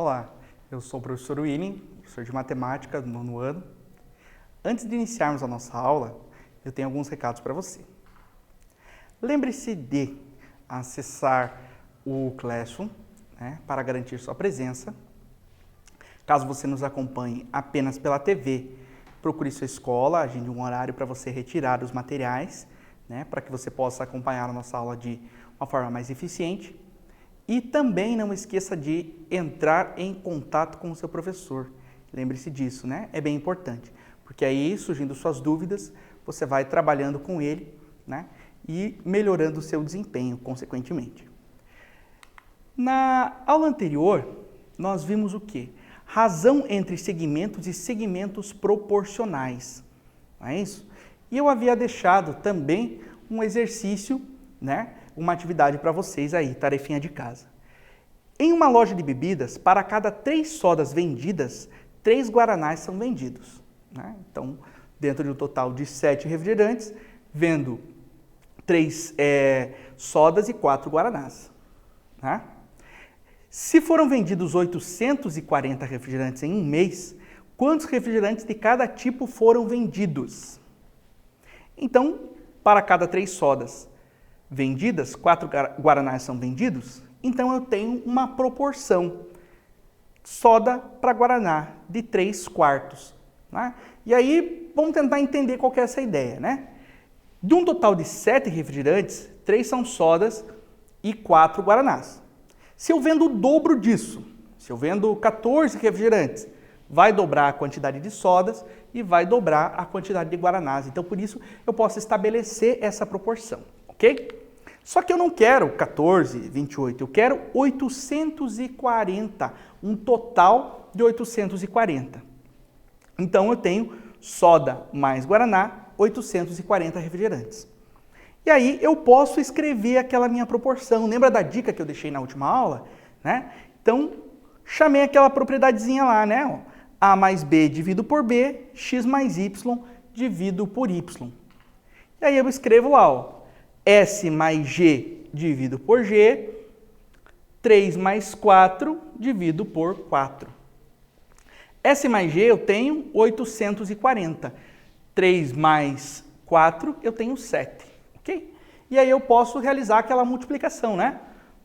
Olá, eu sou o professor William, professor de matemática do 9º ano. Antes de iniciarmos a nossa aula, eu tenho alguns recados para você. Lembre-se de acessar o Classroom, para garantir sua presença. Caso você nos acompanhe apenas pela TV, procure sua escola, agende um horário para você retirar os materiais, para que você possa acompanhar a nossa aula de uma forma mais eficiente. E também não esqueça de entrar em contato com o seu professor. Lembre-se disso, É bem importante, porque aí, surgindo suas dúvidas, você vai trabalhando com ele, e melhorando o seu desempenho, consequentemente. Na aula anterior, nós vimos o quê? Razão entre segmentos e segmentos proporcionais, não é isso? E eu havia deixado também um exercício, uma atividade para vocês aí, tarefinha de casa. Em uma loja de bebidas, para cada 3 sodas vendidas, 3 guaranás são vendidos. Então, dentro de um total de 7 refrigerantes, vendo 3 sodas e 4 guaranás. Se foram vendidos 840 refrigerantes em um mês, quantos refrigerantes de cada tipo foram vendidos? Então, para cada 3 sodas vendidas, 4 guaranás são vendidos, então eu tenho uma proporção soda para guaraná de 3/4. E aí, vamos tentar entender qual que é essa ideia, De um total de 7 refrigerantes, 3 são sodas e 4 guaranás. Se eu vendo o dobro disso, se eu vendo 14 refrigerantes, vai dobrar a quantidade de sodas e vai dobrar a quantidade de guaranás. Então, por isso, eu posso estabelecer essa proporção, ok? Só que eu não quero 14, 28, eu quero 840, um total de 840. Então, eu tenho soda mais guaraná, 840 refrigerantes. E aí, eu posso escrever aquela minha proporção. Lembra da dica que eu deixei na última aula? Então, chamei aquela propriedadezinha lá, A mais B dividido por B, X mais Y dividido por Y. E aí, eu escrevo lá, S mais G dividido por G, 3 mais 4 dividido por 4. S mais G eu tenho 840. 3 mais 4 eu tenho 7. Ok? E aí eu posso realizar aquela multiplicação,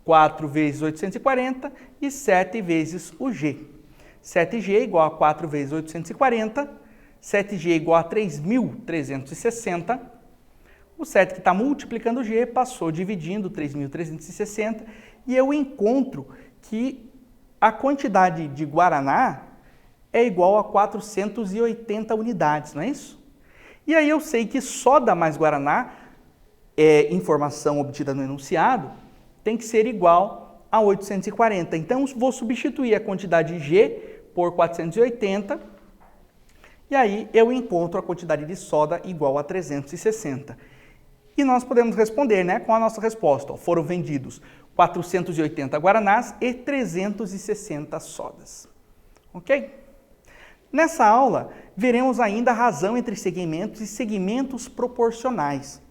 4 vezes 840 e 7 vezes o G. 7G igual a 4 vezes 840, 7G igual a 3.360. O 7 que está multiplicando o G passou dividindo 3.360 e eu encontro que a quantidade de guaraná é igual a 480 unidades, não é isso? E aí eu sei que soda mais guaraná, informação obtida no enunciado, tem que ser igual a 840. Então, vou substituir a quantidade G por 480, e aí eu encontro a quantidade de soda igual a 360. E nós podemos responder, com a nossa resposta. Foram vendidos 480 guaranás e 360 sodas. Ok? Nessa aula, veremos ainda a razão entre segmentos e segmentos proporcionais.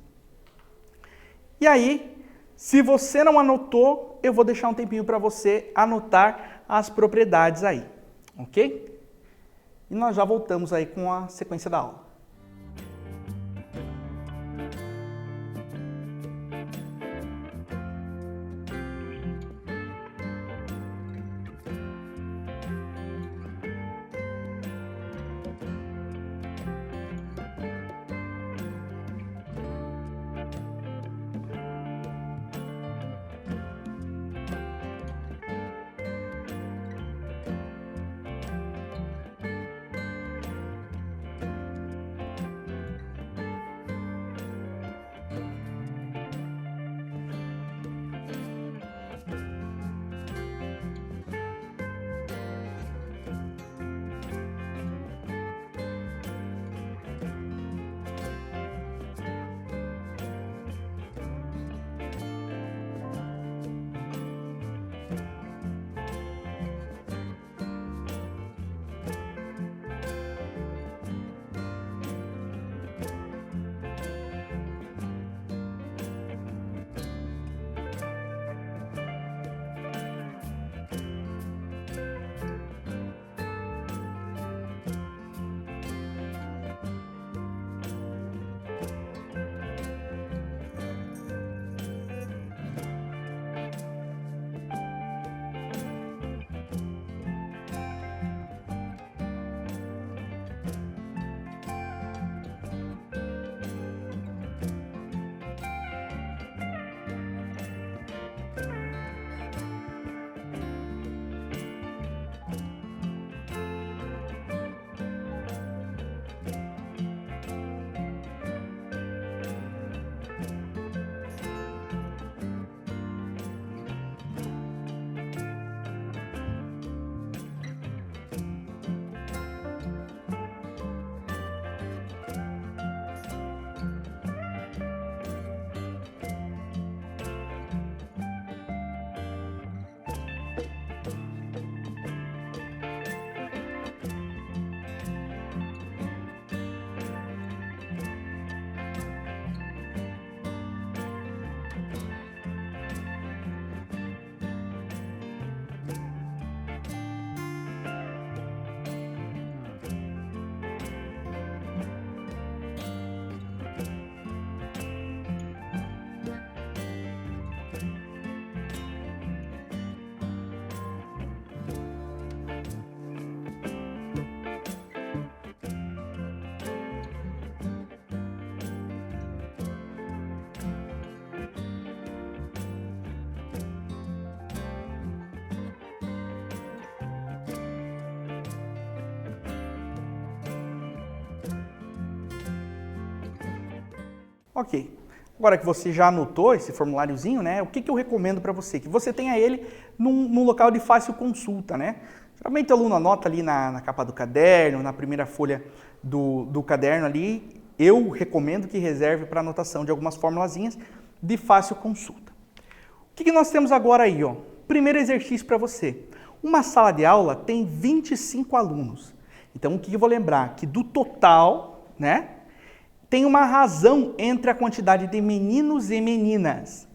E aí, se você não anotou, eu vou deixar um tempinho para você anotar as propriedades aí. Ok? E nós já voltamos aí com a sequência da aula. Ok. Agora que você já anotou esse formuláriozinho, né? O que eu recomendo para você? Que você tenha ele num local de fácil consulta, né? Geralmente o aluno anota ali na capa do caderno, na primeira folha do caderno ali. Eu recomendo que reserve para anotação de algumas formulazinhas de fácil consulta. O que nós temos agora aí, ó? Primeiro exercício para você. Uma sala de aula tem 25 alunos. Então, o que eu vou lembrar? Que do total, né? Tem uma razão entre a quantidade de meninos e meninas.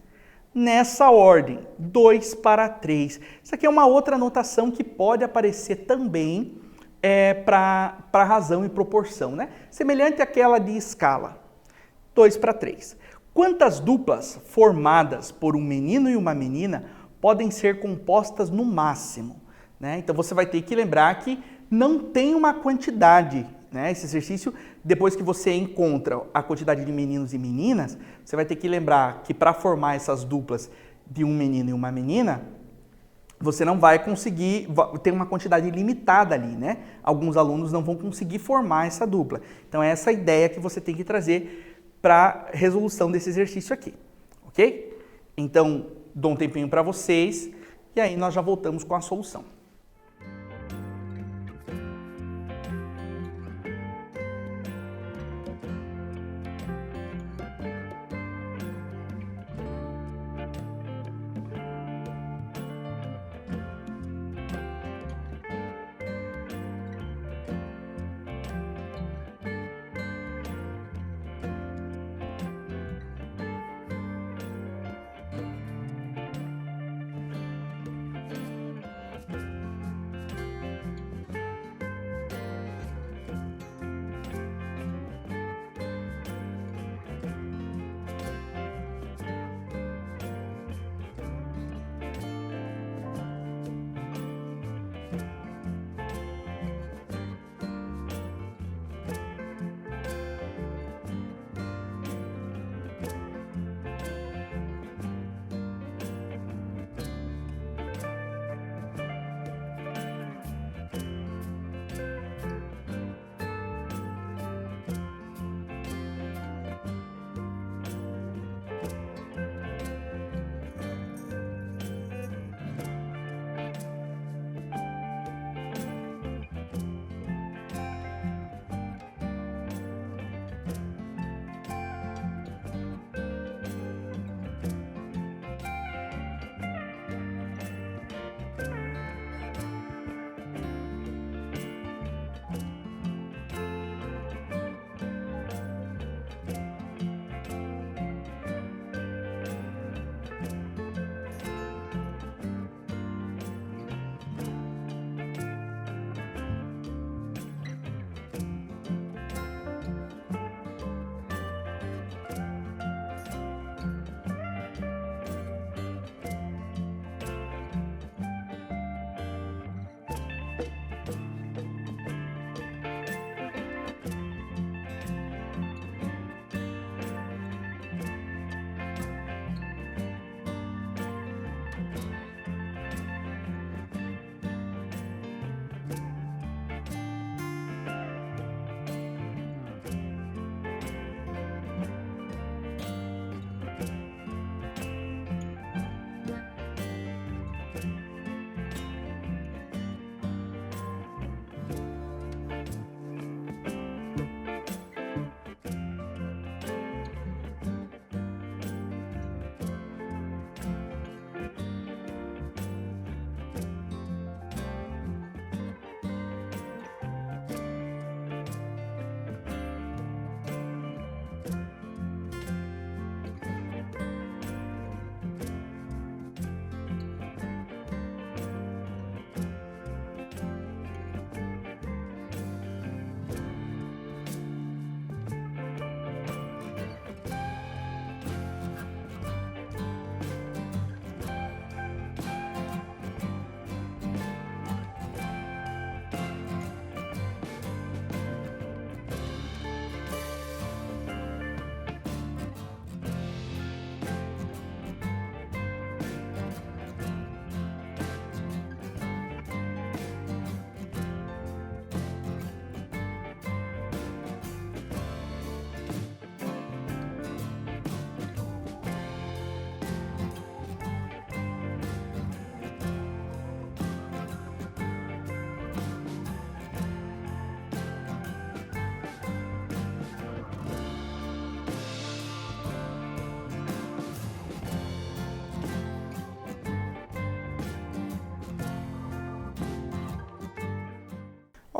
Nessa ordem, 2 para 3. Isso aqui é uma outra anotação que pode aparecer também para razão e proporção, né? Semelhante àquela de escala. 2 para 3. Quantas duplas formadas por um menino e uma menina podem ser compostas no máximo? Né? Então você vai ter que lembrar que não tem uma quantidade. Né? Esse exercício, depois que você encontra a quantidade de meninos e meninas, você vai ter que lembrar que para formar essas duplas de um menino e uma menina, você não vai conseguir, ter uma quantidade limitada ali, né? Alguns alunos não vão conseguir formar essa dupla. Então é essa ideia que você tem que trazer para a resolução desse exercício aqui, ok? Então, dou um tempinho para vocês e aí nós já voltamos com a solução.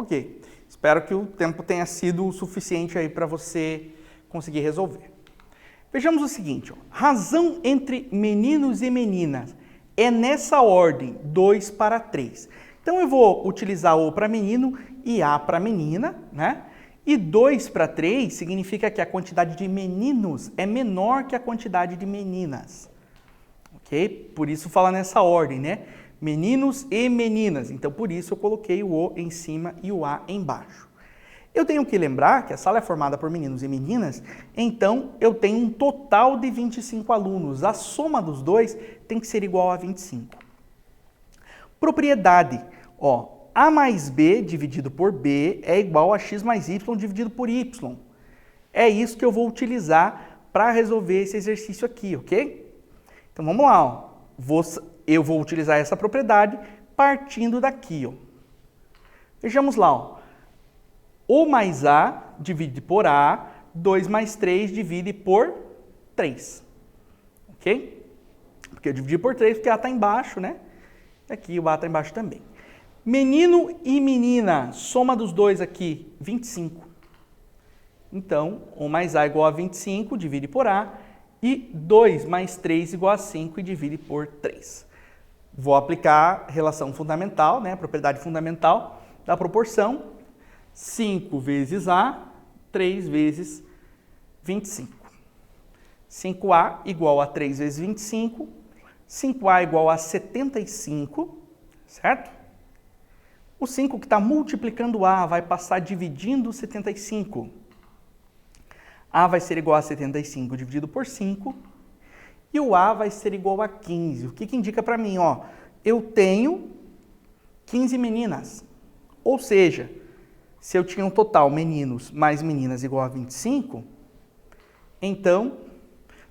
Ok, espero que o tempo tenha sido o suficiente aí para você conseguir resolver. Vejamos o seguinte, ó. Razão entre meninos e meninas é nessa ordem, 2 para 3. Então eu vou utilizar O para menino e A para menina, né? E 2 para 3 significa que a quantidade de meninos é menor que a quantidade de meninas. Ok? Por isso fala nessa ordem, né? Meninos e meninas. Então por isso eu coloquei o O em cima e o A embaixo. Eu tenho que lembrar que a sala é formada por meninos e meninas, então eu tenho um total de 25 alunos. A soma dos dois tem que ser igual a 25. Propriedade, ó, A mais B dividido por B é igual a X mais Y dividido por Y. É isso que eu vou utilizar para resolver esse exercício aqui, ok? Então vamos lá, ó. Eu vou utilizar essa propriedade partindo daqui, ó. Vejamos lá, ó. O mais A divide por A, 2 mais 3 divide por 3. Ok? Porque eu dividi por 3 porque A está embaixo, né? Aqui o A está embaixo também. Menino e menina, soma dos dois aqui, 25. Então, O mais A igual a 25, divide por A. E 2 mais 3 igual a 5 e divide por 3. Vou aplicar a relação fundamental, né? A propriedade fundamental da proporção. 5 vezes A, 3 vezes 25. 5A igual a 3 vezes 25. 5A igual a 75, certo? O 5 que está multiplicando A vai passar dividindo 75. A vai ser igual a 75 dividido por 5. E o A vai ser igual a 15. O que indica para mim? Ó, eu tenho 15 meninas. Ou seja, se eu tinha um total meninos mais meninas igual a 25, então,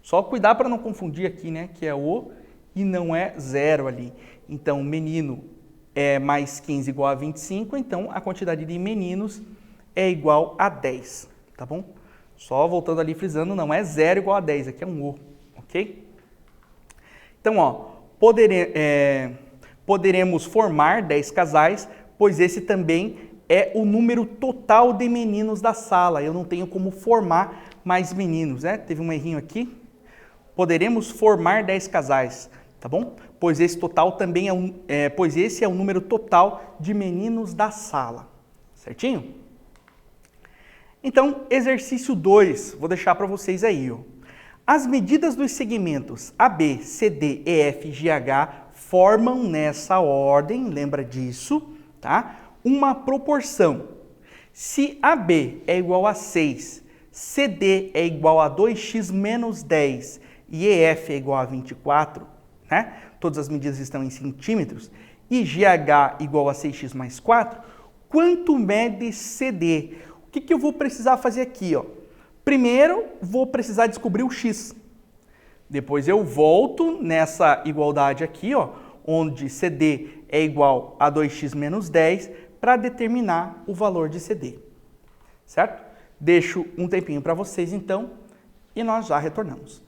só cuidar para não confundir aqui, né? Que é O e não é 0 ali. Então, menino é mais 15 igual a 25, então a quantidade de meninos é igual a 10, tá bom? Só voltando ali frisando, não é 0 igual a 10, aqui é um O, ok? Então, ó, poderemos formar 10 casais, pois esse também é o número total de meninos da sala. Eu não tenho como formar mais meninos, né? Teve um errinho aqui. Poderemos formar 10 casais, tá bom? Pois esse total também pois esse é o número total de meninos da sala, certinho? Então, exercício 2, vou deixar para vocês aí, ó. As medidas dos segmentos AB, CD, EF e GH formam nessa ordem, lembra disso, tá? Uma proporção. Se AB é igual a 6, CD é igual a 2x menos 10 e EF é igual a 24, né? Todas as medidas estão em centímetros, e GH igual a 6x mais 4, quanto mede CD? O que eu vou precisar fazer aqui, ó? Primeiro, vou precisar descobrir o x. Depois eu volto nessa igualdade aqui, ó, onde CD é igual a 2x menos 10, para determinar o valor de CD, certo? Deixo um tempinho para vocês, então, e nós já retornamos.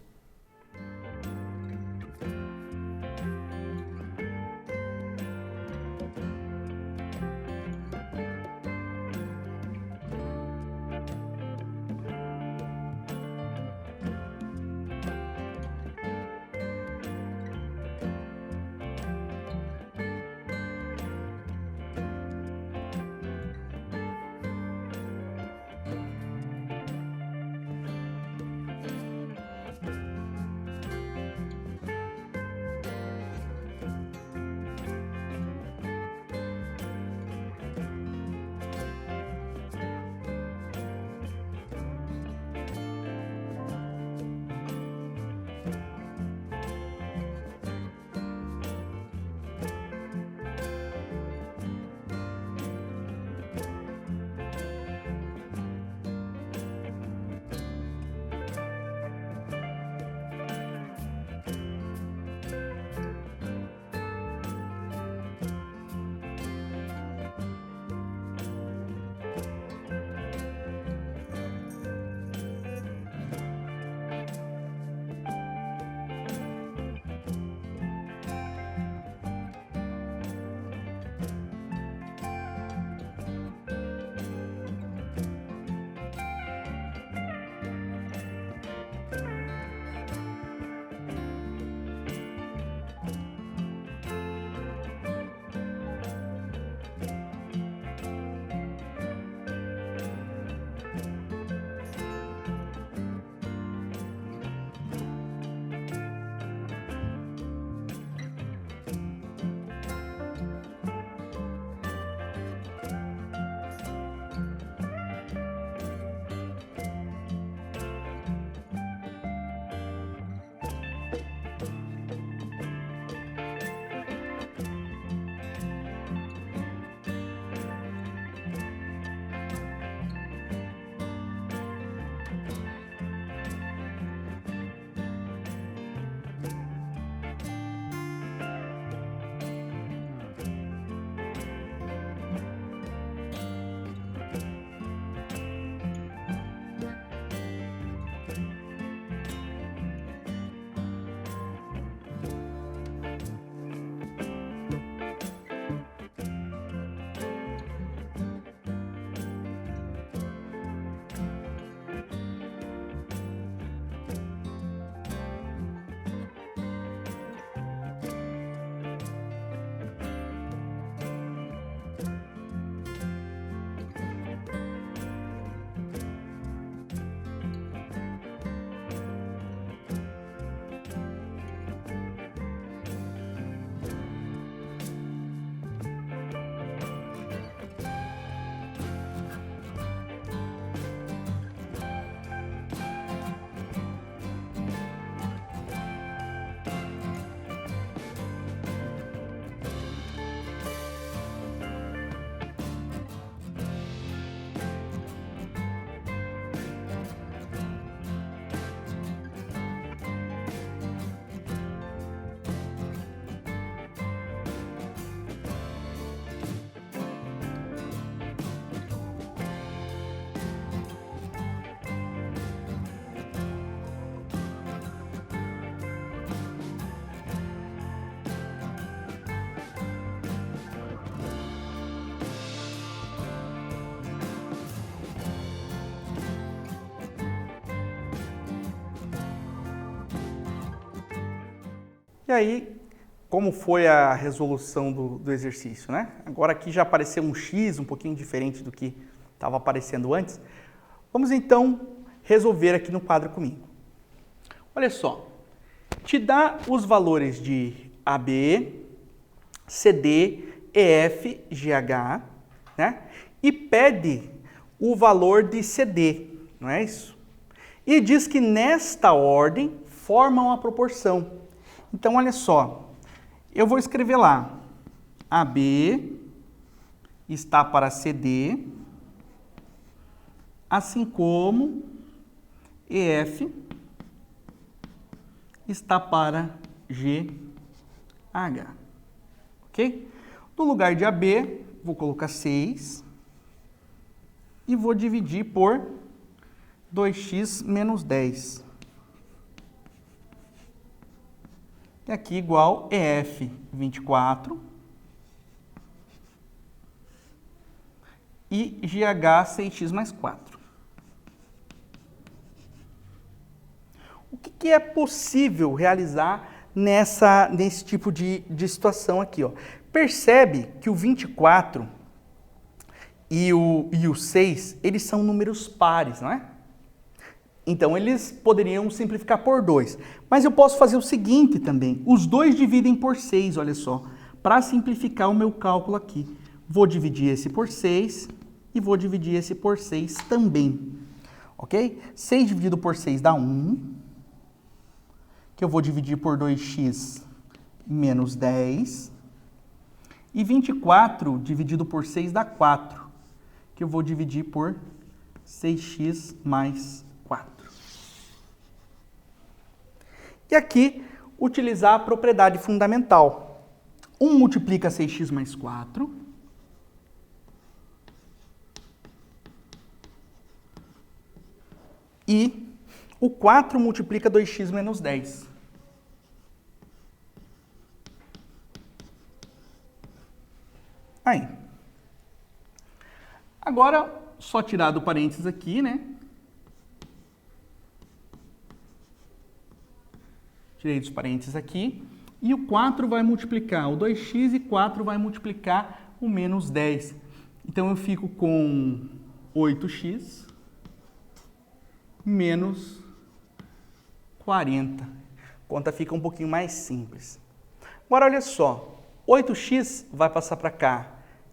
E aí, como foi a resolução do exercício, né? Agora aqui já apareceu um x um pouquinho diferente do que estava aparecendo antes. Vamos então resolver aqui no quadro comigo. Olha só, te dá os valores de AB, CD, EF, GH, né? E pede o valor de CD, não é isso? E diz que nesta ordem formam uma proporção. Então, olha só, eu vou escrever lá, AB está para CD, assim como EF está para GH, ok? No lugar de AB, vou colocar 6 e vou dividir por 2x menos 10. E aqui igual EF, 24. E GH, 6x mais 4. O que é possível realizar nesse tipo de situação aqui, ó? Percebe que o 24 e o 6, eles são números pares, não é? Então, eles poderiam simplificar por 2. Mas eu posso fazer o seguinte também. Os dois dividem por 6, olha só. Para simplificar o meu cálculo aqui. Vou dividir esse por 6 e vou dividir esse por 6 também. Ok? 6 dividido por 6 dá 1. Que eu vou dividir por 2x menos 10. E 24 dividido por 6 dá 4. Que eu vou dividir por 6x mais 4. E aqui, utilizar a propriedade fundamental. 1 multiplica 6x mais 4. E o 4 multiplica 2x menos 10. Aí. Agora, só tirar do parênteses aqui, né? Tirei dos parênteses aqui. E o 4 vai multiplicar o 2x e 4 vai multiplicar o menos 10. Então, eu fico com 8x menos 40. A conta fica um pouquinho mais simples. Agora, olha só. 8x vai passar para cá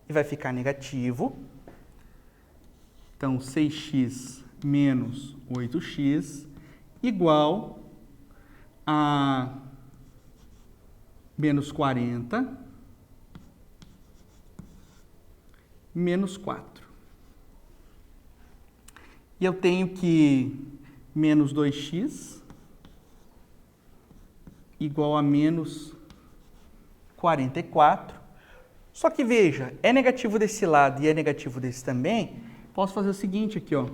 e vai ficar negativo. Então, 6x menos 8x igual a menos 40 menos 4. E eu tenho que menos 2x igual a menos 44. Só que veja, é negativo desse lado e é negativo desse também. Posso fazer o seguinte aqui, ó.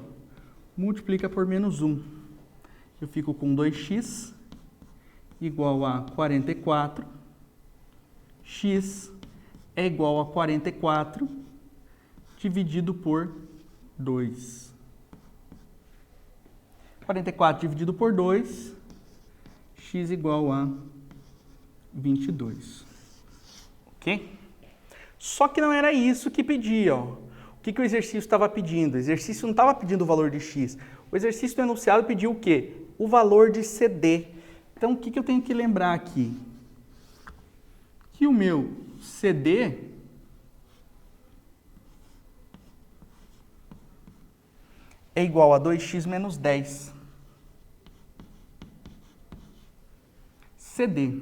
Multiplica por menos 1. Eu fico com 2x igual a 44. X é igual a 44 dividido por 2. 44 dividido por 2, x igual a 22. Ok? Só que não era isso que pedia, ó. O que o exercício estava pedindo? O exercício não estava pedindo o valor de x. O exercício do enunciado pediu o quê? O valor de CD. Então, o que eu tenho que lembrar aqui? Que o meu CD é igual a 2x menos 10. CD.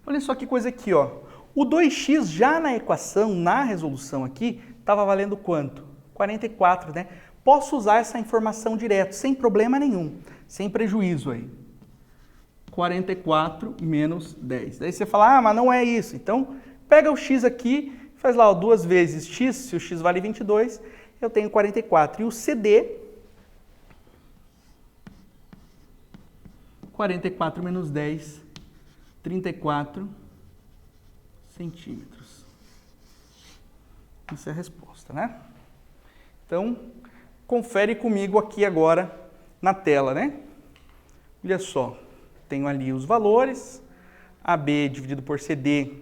Olha só que coisa aqui, ó. O 2x já na equação, na resolução aqui, estava valendo quanto? 44, né? Posso usar essa informação direto, sem problema nenhum, sem prejuízo aí. 44 menos 10. Daí você fala, ah, mas não é isso. Então, pega o x aqui, faz lá, ó, 2 vezes x, se o x vale 22, eu tenho 44. E o CD, 44 menos 10, 34 centímetros. Essa é a resposta, né? Então, confere comigo aqui agora na tela, né? Olha só, tenho ali os valores, AB dividido por CD,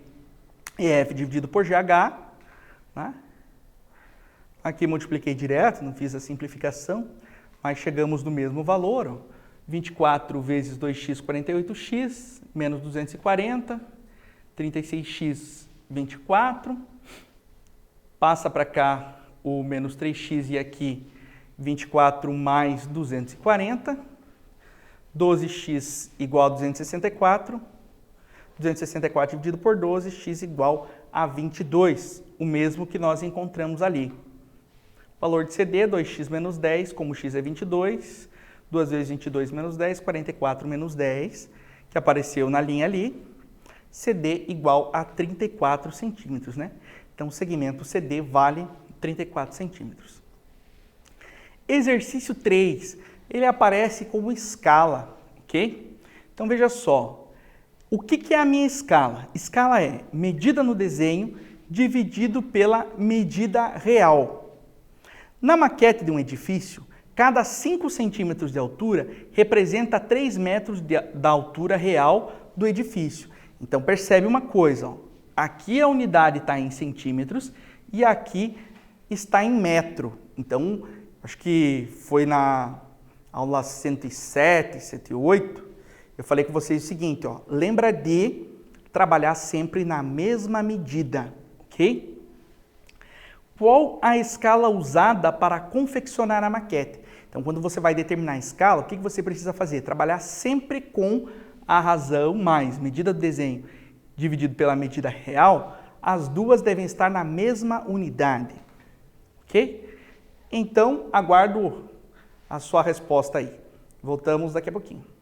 EF dividido por GH. Né? Aqui multipliquei direto, não fiz a simplificação, mas chegamos no mesmo valor. Ó. 24 vezes 2x, 48x, menos 240, 36x, 24. Passa para cá o menos 3x e aqui 24 mais 240. 12x igual a 264. 264 dividido por 12, x igual a 22, o mesmo que nós encontramos ali. Valor de CD, 2x menos 10, como x é 22, 2 vezes 22 menos 10, 44 menos 10, que apareceu na linha ali. CD igual a 34 centímetros, né? Então, o segmento CD vale 34 centímetros. Exercício 3, ele aparece como escala, ok? Então, veja só. O que é a minha escala? Escala é medida no desenho dividido pela medida real. Na maquete de um edifício, cada 5 centímetros de altura representa 3 metros da altura real do edifício. Então, percebe uma coisa, ó. Aqui a unidade está em centímetros e aqui está em metro. Então, acho que foi na aula 107, 108, eu falei com vocês o seguinte, ó, lembra de trabalhar sempre na mesma medida, ok? Qual a escala usada para confeccionar a maquete? Então, quando você vai determinar a escala, o que você precisa fazer? Trabalhar sempre com a razão mais medida do desenho dividido pela medida real, as duas devem estar na mesma unidade, ok? Então, aguardo a sua resposta aí. Voltamos daqui a pouquinho.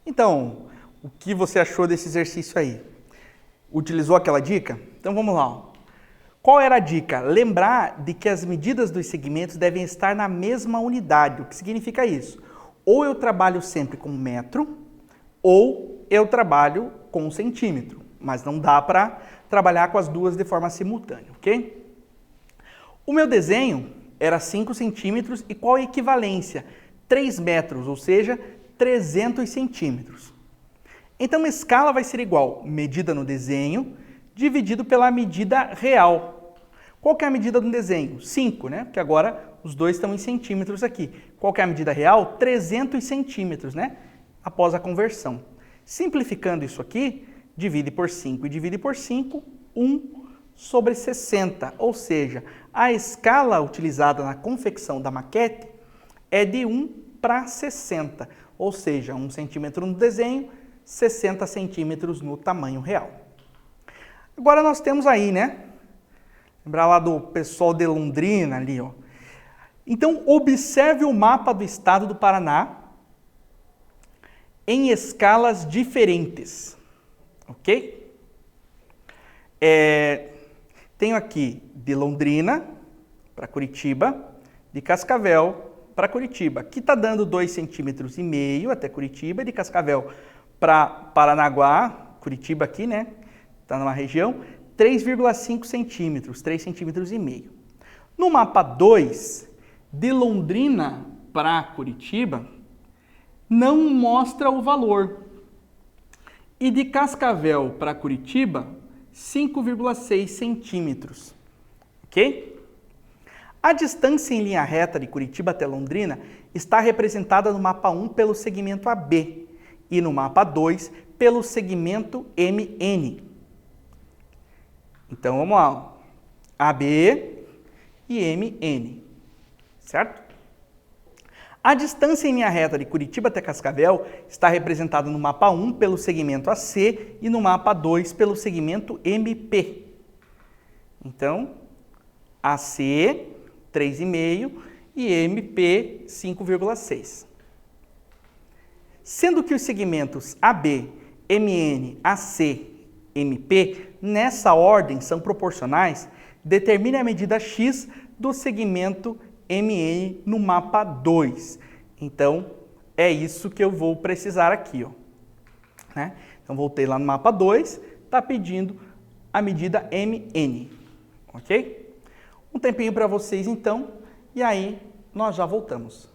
Então, o que você achou desse exercício aí? Utilizou aquela dica? Então vamos lá. Ó. Qual era a dica? Lembrar de que as medidas dos segmentos devem estar na mesma unidade. O que significa isso? Ou eu trabalho sempre com metro, ou eu trabalho com centímetro. Mas não dá para trabalhar com as duas de forma simultânea, ok? O meu desenho era 5 centímetros e qual a equivalência? 3 metros, ou seja, 300 centímetros. Então, a escala vai ser igual medida no desenho dividido pela medida real. Qual que é a medida do desenho? 5, né? Porque agora os dois estão em centímetros aqui. Qual que é a medida real? 300 centímetros, né? Após a conversão. Simplificando isso aqui, divide por 5 e divide por 5, 1/60. Ou seja, a escala utilizada na confecção da maquete é de 1/60. Ou seja, 1 centímetro no desenho, 60 centímetros no tamanho real. Agora nós temos aí, né? Lembrar lá do pessoal de Londrina ali, ó. Então, observe o mapa do estado do Paraná em escalas diferentes, ok? Tenho aqui de Londrina para Curitiba, de Cascavel para Curitiba. Aqui está dando 2,5 centímetros até Curitiba, de Cascavel para Paranaguá, Curitiba aqui, né? Está numa região, 3,5 centímetros, 3,5 centímetros. No mapa 2, de Londrina para Curitiba, não mostra o valor. E de Cascavel para Curitiba, 5,6 centímetros. Ok? A distância em linha reta de Curitiba até Londrina está representada no mapa 1 pelo segmento AB e no mapa 2 pelo segmento MN. Então vamos lá. AB e MN. Certo? A distância em linha reta de Curitiba até Cascavel está representada no mapa 1 pelo segmento AC e no mapa 2 pelo segmento MP. Então, AC 3,5 e MP 5,6. Sendo que os segmentos AB, MN, AC, MP, nessa ordem são proporcionais, determine a medida X do segmento MN no mapa 2. Então, é isso que eu vou precisar aqui, ó. Né? Então, voltei lá no mapa 2, está pedindo a medida MN, ok? Um tempinho para vocês, então, e aí nós já voltamos.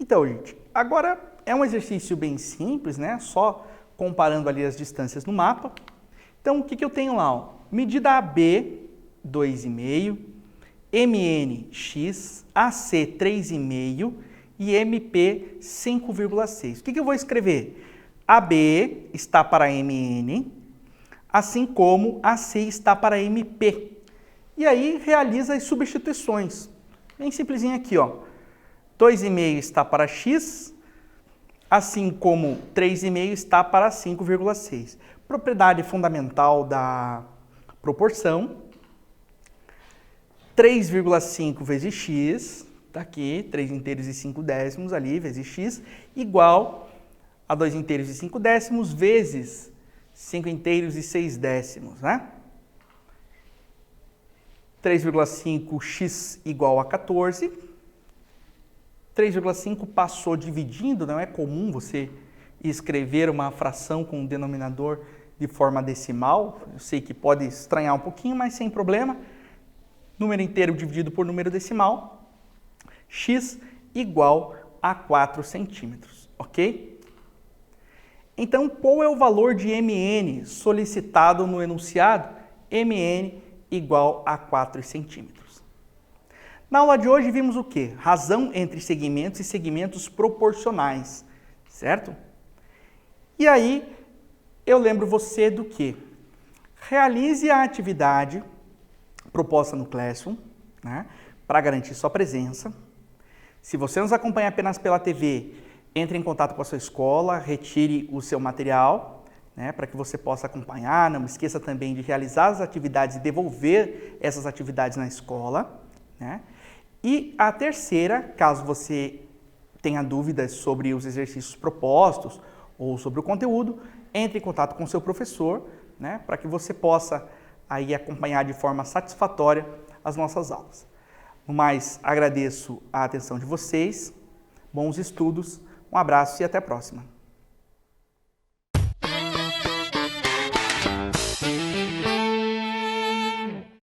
Então, gente, agora é um exercício bem simples, né? Só comparando ali as distâncias no mapa. Então, o que eu tenho lá? Ó? Medida AB, 2,5, MN, x, AC, 3,5 e MP, 5,6. O que eu vou escrever? AB está para MN, assim como AC está para MP. E aí, realiza as substituições. Bem simplesinho aqui, ó. 2,5 está para x, assim como 3,5 está para 5,6. Propriedade fundamental da proporção. 3,5 vezes x, tá aqui, 3 inteiros e 5 décimos ali, vezes x, igual a 2 inteiros e 5 décimos vezes 5 inteiros e 6 décimos, né? 3,5x igual a 14. 3,5 passou dividindo, não é comum você escrever uma fração com um denominador de forma decimal. Eu sei que pode estranhar um pouquinho, mas sem problema. Número inteiro dividido por número decimal. X igual a 4 centímetros, ok? Então, qual é o valor de MN solicitado no enunciado? MN igual a 4 centímetros. Na aula de hoje vimos o quê? Razão entre segmentos e segmentos proporcionais, certo? E aí, eu lembro você do quê? Realize a atividade proposta no Classroom, né, para garantir sua presença. Se você nos acompanha apenas pela TV, entre em contato com a sua escola, retire o seu material, né, para que você possa acompanhar. Não esqueça também de realizar as atividades e devolver essas atividades na escola, né? E a terceira, caso você tenha dúvidas sobre os exercícios propostos ou sobre o conteúdo, entre em contato com o seu professor, né, para que você possa aí acompanhar de forma satisfatória as nossas aulas. No mais, agradeço a atenção de vocês, bons estudos, um abraço e até a próxima.